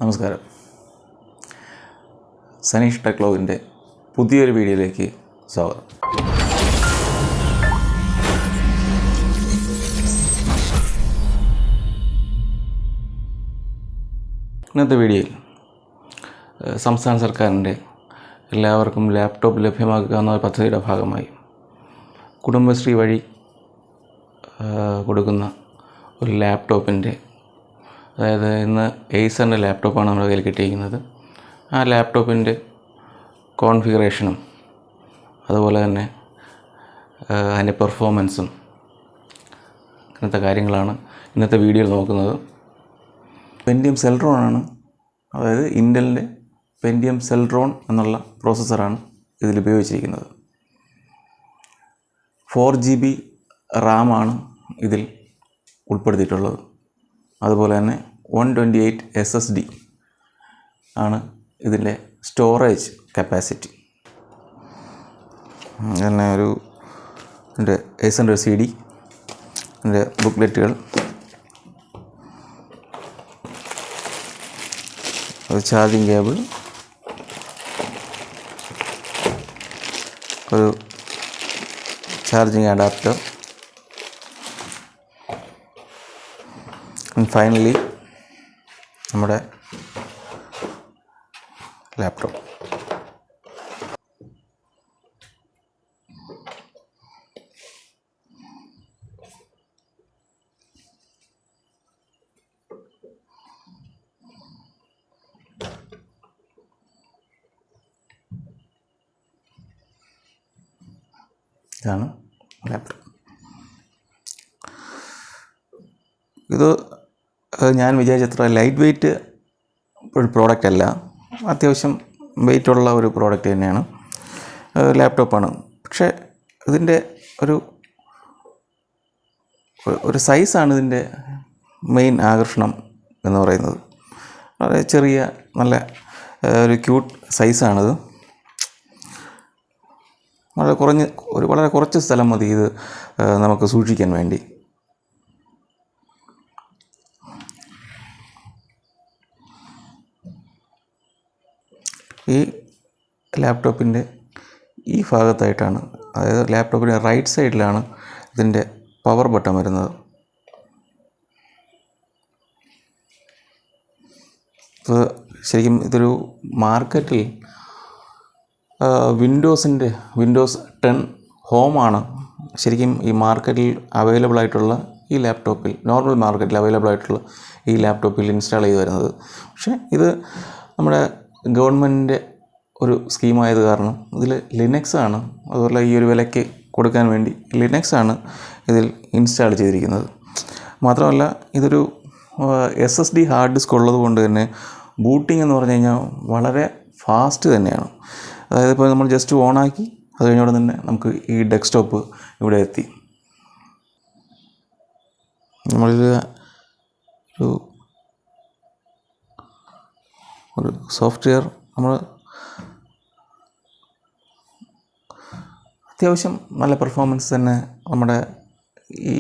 നമസ്കാരം. സനീഷ് ടെക്ലോഗിൻ്റെ പുതിയൊരു വീഡിയോയിലേക്ക് സ്വാഗതം. ഇന്നത്തെ വീഡിയോയിൽ സംസ്ഥാന സർക്കാരിൻ്റെ എല്ലാവർക്കും ലാപ്ടോപ്പ് ലഭ്യമാക്കുക എന്ന പദ്ധതിയുടെ ഭാഗമായി കുടുംബശ്രീ വഴി കൊടുക്കുന്ന ഒരു ലാപ്ടോപ്പിൻ്റെ, അതായത് ഇന്ന് acerൻ്റെ ലാപ്ടോപ്പാണ് നമ്മുടെ കയ്യിൽ കിട്ടിയിരിക്കുന്നത്. ആ ലാപ്ടോപ്പിൻ്റെ കോൺഫിഗറേഷനും അതുപോലെ തന്നെ അതിൻ്റെ പെർഫോമൻസും അങ്ങനത്തെ കാര്യങ്ങളാണ് ഇന്നത്തെ വീഡിയോയിൽ നോക്കുന്നത്. പെൻറ്റിയം സെൽട്രോൺ ആണ്, അതായത് ഇൻ്റലിൻ്റെ പെൻറ്റിയം സെൽട്രോൺ എന്നുള്ള പ്രോസസ്സറാണ് ഇതിൽ ഉപയോഗിച്ചിരിക്കുന്നത്. 4GB റാമാണ് ഇതിൽ ഉൾപ്പെടുത്തിയിട്ടുള്ളത്. അതുപോലെ തന്നെ 128 SSD ആണ് ഇതിൻ്റെ സ്റ്റോറേജ് കപ്പാസിറ്റി. പിന്നെ ഇതിൻ്റെ acerൻ്റെ CD, ഇതിൻ്റെ ബുക്ക്ലെറ്റുകൾ, ഒരു ചാർജിങ് കേബിൾ, ഒരു ചാർജിങ് അഡാപ്റ്റർ, and finally നമ്മുടെ ലാപ്ടോപ്പ്. ഇതാണ് ലാപ്ടോപ്പ്. ഇത് ഞാൻ വിചാരിച്ചത്ര ലൈറ്റ് വെയ്റ്റ് ഒരു പ്രോഡക്റ്റ് അല്ല, അത്യാവശ്യം വെയ്റ്റുള്ള ഒരു പ്രോഡക്റ്റ് തന്നെയാണ്, ലാപ്ടോപ്പാണ്. പക്ഷേ ഇതിൻ്റെ ഒരു സൈസാണ് ഇതിൻ്റെ മെയിൻ ആകർഷണം എന്ന് പറയുന്നത്. വളരെ ചെറിയ നല്ല ഒരു ക്യൂട്ട് സൈസാണിത്. വളരെ കുറച്ച് സ്ഥലം മതി ഇത് നമുക്ക് സൂക്ഷിക്കാൻ വേണ്ടി. ഈ ലാപ്ടോപ്പിൻ്റെ ഈ ഭാഗത്തായിട്ടാണ്, അതായത് ലാപ്ടോപ്പിൻ്റെ റൈറ്റ് സൈഡിലാണ് ഇതിൻ്റെ പവർ ബട്ടൺ വരുന്നത്. ശരിക്കും ഇതൊരു മാർക്കറ്റിൽ വിൻഡോസ് 10 ഹോമാണ് ശരിക്കും ഈ മാർക്കറ്റിൽ അവൈലബിൾ ആയിട്ടുള്ള ഈ ലാപ്ടോപ്പിൽ, നോർമൽ മാർക്കറ്റിൽ അവൈലബിൾ ആയിട്ടുള്ള ഈ ലാപ്ടോപ്പിൽ ഇൻസ്റ്റാൾ ചെയ്ത് വരുന്നത്. പക്ഷേ ഇത് നമ്മുടെ ഗവൺമെൻറ്റിൻ്റെ ഒരു സ്കീമായത് കാരണം ഇതിൽ ലിനക്സ് ആണ്, അതുപോലെ ഈ ഒരു വിലയ്ക്ക് കൊടുക്കാൻ വേണ്ടി ലിനക്സ് ആണ് ഇതിൽ ഇൻസ്റ്റാൾ ചെയ്തിരിക്കുന്നത്. മാത്രമല്ല ഇതൊരു SSD ഹാർഡ് ഡിസ്ക് ഉള്ളത് കൊണ്ട് തന്നെ ബൂട്ടിംഗ് എന്ന് പറഞ്ഞു കഴിഞ്ഞാൽ വളരെ ഫാസ്റ്റ് തന്നെയാണ്. അതായത് ഇപ്പോൾ നമ്മൾ ജസ്റ്റ് ഓണാക്കി അത് കഴിഞ്ഞോടെ തന്നെ നമുക്ക് ഈ ഡെസ്ക്ടോപ്പ് ഇവിടെ എത്തി. നമ്മളിത് ഒരു സോഫ്റ്റ്വെയർ നമ്മൾ അത്യാവശ്യം നല്ല പെർഫോമൻസ് തന്നെ നമ്മുടെ ഈ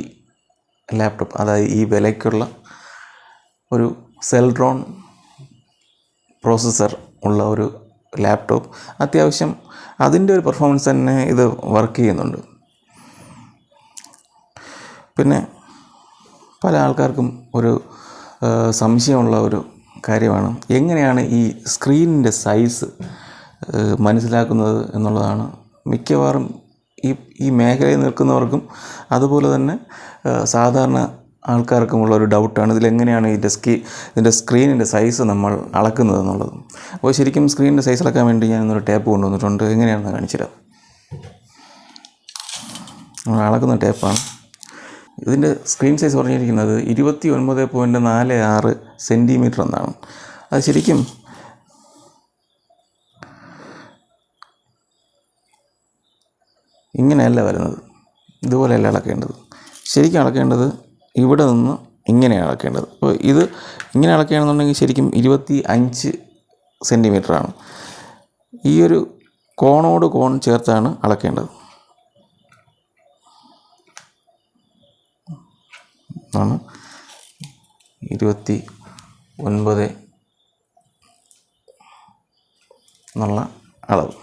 ലാപ്ടോപ്പ്, അതായത് ഈ വിലയ്ക്കുള്ള ഒരു സെൽട്രോൺ പ്രോസസ്സർ ഉള്ള ഒരു ലാപ്ടോപ്പ്, അത്യാവശ്യം അതിൻ്റെ ഒരു പെർഫോമൻസ് തന്നെ ഇത് വർക്ക് ചെയ്യുന്നുണ്ട്. പിന്നെ പല ആൾക്കാർക്കും ഒരു സംശയമുള്ള ഒരു കാര്യമാണ് എങ്ങനെയാണ് ഈ സ്ക്രീനിൻ്റെ സൈസ് മനസ്സിലാക്കുന്നത് എന്നുള്ളതാണ്. മിക്കവാറും ഈ മേഖലയിൽ നിൽക്കുന്നവർക്കും അതുപോലെ തന്നെ സാധാരണ ആൾക്കാർക്കുമുള്ള ഒരു ഡൗട്ടാണ് ഇതിലെങ്ങനെയാണ് ഇതിൻ്റെ സ്ക്രീനിൻ്റെ സൈസ് നമ്മൾ അളക്കുന്നത് എന്നുള്ളത്. അപ്പോൾ ശരിക്കും സ്ക്രീനിൻ്റെ സൈസ് അളക്കാൻ വേണ്ടി ഞാൻ ഇന്നൊരു ടേപ്പ് കൊണ്ടുവന്നിട്ടുണ്ട്. എങ്ങനെയാണെന്ന് കാണിച്ചുതരാം. നമ്മൾ അളക്കുന്ന ടേപ്പാണ്. ഇതിൻ്റെ സ്ക്രീൻ സൈസ് പറഞ്ഞിരിക്കുന്നത് 29.46 സെൻറ്റിമീറ്റർ എന്നാണ്. അത് ശരിക്കും ഇങ്ങനെയല്ല വരുന്നത്, ഇതുപോലെയല്ല അളക്കേണ്ടത്. ശരിക്കും അളക്കേണ്ടത് ഇവിടെ നിന്ന് ഇങ്ങനെയാണ് അളക്കേണ്ടത്. അപ്പോൾ ഇത് ഇങ്ങനെ അളക്കുകയാണെന്നുണ്ടെങ്കിൽ ശരിക്കും 25 സെൻറ്റിമീറ്ററാണ്. ഈ ഒരു കോണോട് കോൺ ചേർത്താണ് അളക്കേണ്ടത്. ആണ് 29 എന്നുള്ള അളവ്.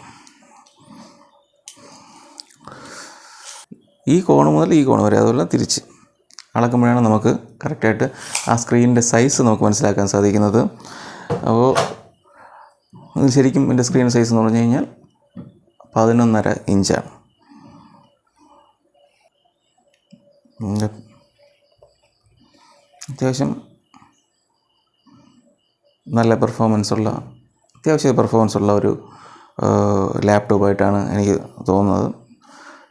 ഈ കോണ് മുതൽ ഈ കോണ് വരെ, അതുപോലെ തിരിച്ച് അളക്കുമ്പോഴാണ് നമുക്ക് കറക്റ്റായിട്ട് ആ സ്ക്രീനിൻ്റെ സൈസ് നമുക്ക് മനസ്സിലാക്കാൻ സാധിക്കുന്നത്. അപ്പോൾ ശരിക്കും എൻ്റെ സ്ക്രീൻ സൈസ് എന്ന് പറഞ്ഞു കഴിഞ്ഞാൽ 11.5 ഇഞ്ചാണ്. അത്യാവശ്യം നല്ല പെർഫോമൻസ് ഉള്ള ഒരു ലാപ്ടോപ്പായിട്ടാണ് എനിക്ക് തോന്നുന്നത്.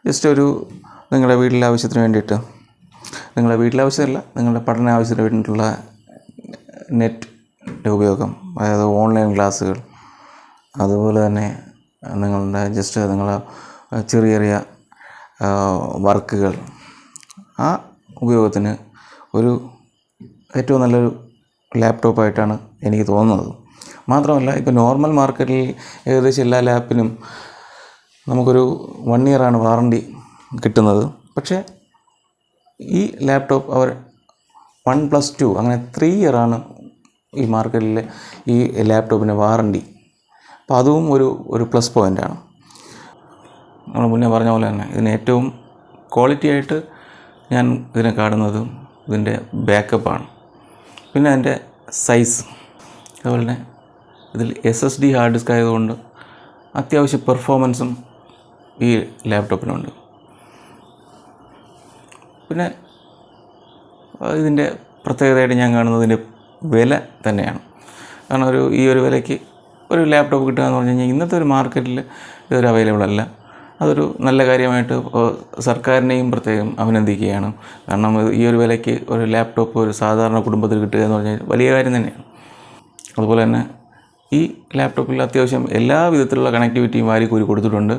ജസ്റ്റ് ഒരു നിങ്ങളുടെ വീട്ടിലെ ആവശ്യത്തിന് വേണ്ടിയിട്ട്, നിങ്ങളുടെ വീട്ടിലെ ആവശ്യമല്ല, നിങ്ങളുടെ പഠന ആവശ്യത്തിന് വേണ്ടിയിട്ടുള്ള നെറ്റിൻ്റെ ഉപയോഗം, അതായത് ഓൺലൈൻ ക്ലാസ്സുകൾ, അതുപോലെ തന്നെ നിങ്ങളുടെ ചെറിയ ചെറിയ വർക്കുകൾ, ആ ഉപയോഗത്തിന് ഏറ്റവും നല്ലൊരു ലാപ്ടോപ്പായിട്ടാണ് എനിക്ക് തോന്നുന്നത്. മാത്രമല്ല, ഇപ്പോൾ നോർമൽ മാർക്കറ്റിൽ ഏകദേശം എല്ലാ ലാപ്പിനും നമുക്കൊരു 1 ഇയറാണ് വാറണ്ടി കിട്ടുന്നത്. പക്ഷേ ഈ ലാപ്ടോപ്പ് അവർ 1+2 അങ്ങനെ 3 ഇയറാണ് ഈ മാർക്കറ്റിലെ ഈ ലാപ്ടോപ്പിന് വാറണ്ടി. അപ്പോൾ അതും ഒരു പ്ലസ് പോയിൻ്റാണ്. നമ്മൾ മുന്നേ പറഞ്ഞ പോലെ തന്നെ ഇതിന് ഏറ്റവും ക്വാളിറ്റി ആയിട്ട് ഞാൻ ഇതിനെ കാണുന്നത് ഇതിൻ്റെ ബാക്കപ്പാണ്. പിന്നെ അതിൻ്റെ സൈസ്, അതുപോലെ തന്നെ ഇതിൽ SSD ഹാർഡ് ഡിസ്ക് ആയതുകൊണ്ട് അത്യാവശ്യം പെർഫോമൻസും ഈ ലാപ്ടോപ്പിനുണ്ട്. പിന്നെ ഇതിൻ്റെ പ്രത്യേകതയായിട്ട് ഞാൻ കാണുന്നതിൻ്റെ വില തന്നെയാണ്. കാരണം ഈ ഒരു വിലയ്ക്ക് ഒരു ലാപ്ടോപ്പ് കിട്ടുക എന്ന് പറഞ്ഞു കഴിഞ്ഞാൽ ഇന്നത്തെ ഒരു മാർക്കറ്റിൽ ഇതൊരു അവൈലബിൾ അല്ല. അതൊരു നല്ല കാര്യമായിട്ട് സർക്കാരിനെയും പ്രത്യേകം അഭിനന്ദിക്കുകയാണ്. കാരണം ഈ ഒരു വിലയ്ക്ക് ഒരു ലാപ്ടോപ്പ് ഒരു സാധാരണ കുടുംബത്തിൽ കിട്ടുക എന്ന് പറഞ്ഞാൽ വലിയ കാര്യം തന്നെയാണ്. അതുപോലെ തന്നെ ഈ ലാപ്ടോപ്പിൽ അത്യാവശ്യം എല്ലാ വിധത്തിലുള്ള കണക്ടിവിറ്റിയും വാരിക്കൂരി കൊടുത്തിട്ടുണ്ട്.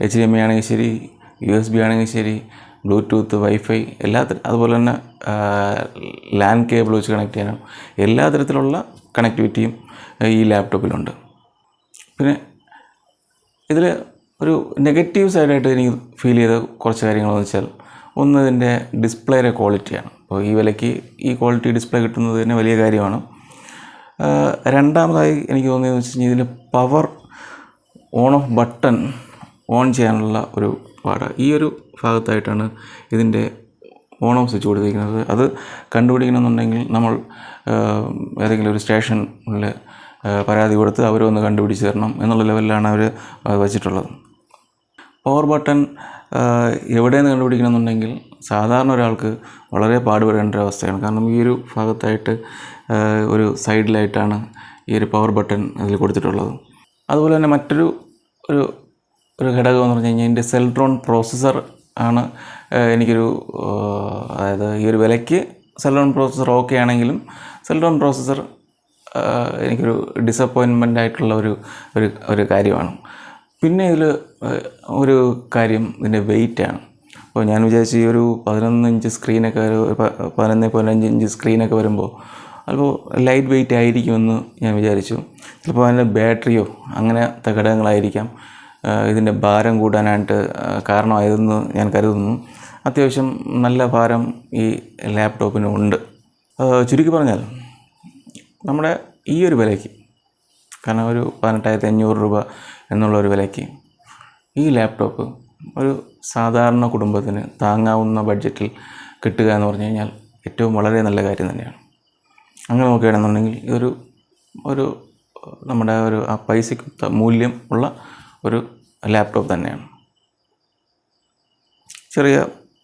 HDMI ആണെങ്കിൽ ശരി, USB ആണെങ്കിൽ ശരി, ബ്ലൂടൂത്ത്, വൈഫൈ, അതുപോലെ തന്നെ LAN കേബിൾ വെച്ച് കണക്ട് ചെയ്യാനും എല്ലാ തരത്തിലുള്ള കണക്ടിവിറ്റിയും ഈ ലാപ്ടോപ്പിലുണ്ട്. പിന്നെ ഇതിൽ ഒരു നെഗറ്റീവ് സൈഡായിട്ട് എനിക്ക് ഫീൽ ചെയ്ത കുറച്ച് കാര്യങ്ങളെന്ന് വെച്ചാൽ, ഒന്ന് ഇതിൻ്റെ ഡിസ്പ്ലേയുടെ ക്വാളിറ്റിയാണ്. അപ്പോൾ ഈ വിലയ്ക്ക് ഈ ക്വാളിറ്റി ഡിസ്പ്ലേ കിട്ടുന്നത് തന്നെ വലിയ കാര്യമാണ്. രണ്ടാമതായി എനിക്ക് തോന്നിയതെന്ന് വെച്ച് കഴിഞ്ഞാൽ ഇതിൻ്റെ power on of button on ചെയ്യാനുള്ള ഒരു പാട്, ഈ ഒരു ഭാഗത്തായിട്ടാണ് ഇതിൻ്റെ ഓൺ ഓഫ് സ്വിച്ച് കൊടുത്തിരിക്കുന്നത്. അത് കണ്ടുപിടിക്കണമെന്നുണ്ടെങ്കിൽ നമ്മൾ ഏതെങ്കിലും ഒരു സ്റ്റേഷനിൽ പരാതി കൊടുത്ത് അവരൊന്ന് കണ്ടുപിടിച്ച് തരണം എന്നുള്ള ലെവലിലാണ് അവർ വച്ചിട്ടുള്ളത്. പവർ ബട്ടൺ എവിടെയെന്ന് കണ്ടുപിടിക്കണമെന്നുണ്ടെങ്കിൽ സാധാരണ ഒരാൾക്ക് വളരെ പാടുപെടേണ്ട ഒരു അവസ്ഥയാണ്. കാരണം ഈ ഒരു ഭാഗത്തായിട്ട് ഒരു സൈഡിലായിട്ടാണ് ഈ ഒരു പവർ ബട്ടൺ അതിൽ കൊടുത്തിട്ടുള്ളത്. അതുപോലെ തന്നെ മറ്റൊരു ഘടകം എന്ന് പറഞ്ഞു കഴിഞ്ഞാൽ ഇതിൻ്റെ സെൽട്രോൺ പ്രോസസ്സർ ആണ് അതായത് ഈ ഒരു വിലയ്ക്ക് സെൽട്രോൺ പ്രോസസ്സർ ഓക്കെ ആണെങ്കിലും സെൽട്രോൺ പ്രോസസ്സർ എനിക്കൊരു ഡിസപ്പോയിൻമെൻ്റ് ആയിട്ടുള്ള ഒരു കാര്യമാണ്. പിന്നെ ഇതിൽ ഒരു കാര്യം ഇതിൻ്റെ വെയിറ്റാണ്. അപ്പോൾ ഞാൻ വിചാരിച്ചു ഈ ഒരു 11 ഇഞ്ച് സ്ക്രീനൊക്കെ 15 ഇഞ്ച് സ്ക്രീനൊക്കെ വരുമ്പോൾ അപ്പോൾ ലൈറ്റ് വെയിറ്റ് ആയിരിക്കുമെന്ന് ഞാൻ വിചാരിച്ചു. ചിലപ്പോൾ അതിൻ്റെ ബാറ്ററിയോ അങ്ങനത്തെ ഘടകങ്ങളായിരിക്കാം ഇതിൻ്റെ ഭാരം കൂടാനായിട്ട് കാരണമായതെന്ന് ഞാൻ കരുതുന്നു. അത്യാവശ്യം നല്ല ഭാരം ഈ ലാപ്ടോപ്പിന് ഉണ്ട്. ചുരുക്കി പറഞ്ഞാൽ നമ്മുടെ ഈ ഒരു വിലയ്ക്ക്, കാരണം ഒരു 18,500 രൂപ എന്നുള്ള ഒരു വിലയ്ക്ക് ഈ ലാപ്ടോപ്പ് ഒരു സാധാരണ കുടുംബത്തിന് താങ്ങാവുന്ന ബഡ്ജറ്റിൽ കിട്ടുക എന്ന് പറഞ്ഞു കഴിഞ്ഞാൽ ഏറ്റവും വളരെ നല്ല കാര്യം തന്നെയാണ്. അങ്ങനെ നോക്കുകയാണെന്നുണ്ടെങ്കിൽ ഇതൊരു നമ്മുടെ ആ പൈസയ്ക്ക് മൂല്യം ഉള്ള ഒരു ലാപ്ടോപ്പ് തന്നെയാണ്.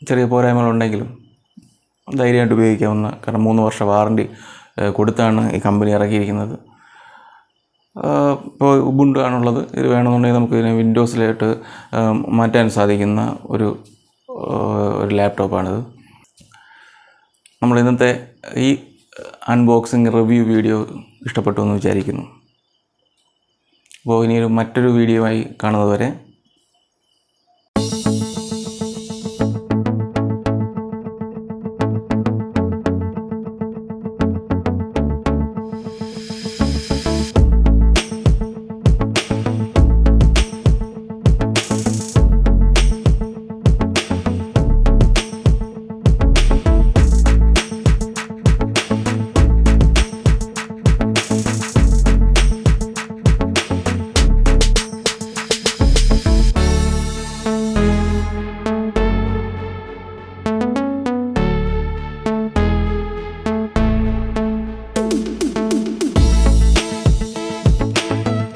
ചെറിയ പോരായ്മകളുണ്ടെങ്കിലും ധൈര്യമായിട്ട് ഉപയോഗിക്കാവുന്ന, കാരണം 3 വർഷ വാറണ്ടി കൊടുത്താണ് ഈ കമ്പനി ഇറക്കിയിരിക്കുന്നത്. ഇപ്പോൾ ഉബുണ്ടു ആണുള്ളത്. ഇത് വേണമെന്നുണ്ടെങ്കിൽ നമുക്ക് ഇതിനെ വിൻഡോസിലായിട്ട് മാറ്റാൻ സാധിക്കുന്ന ഒരു ലാപ്ടോപ്പാണിത്. നമ്മൾ ഇന്നത്തെ ഈ അൺബോക്സിങ് റിവ്യൂ വീഡിയോ ഇഷ്ടപ്പെട്ടു എന്ന് വിചാരിക്കുന്നു. അപ്പോൾ ഇനിയൊരു മറ്റൊരു വീഡിയോ ആയി കാണുന്നത് വരെ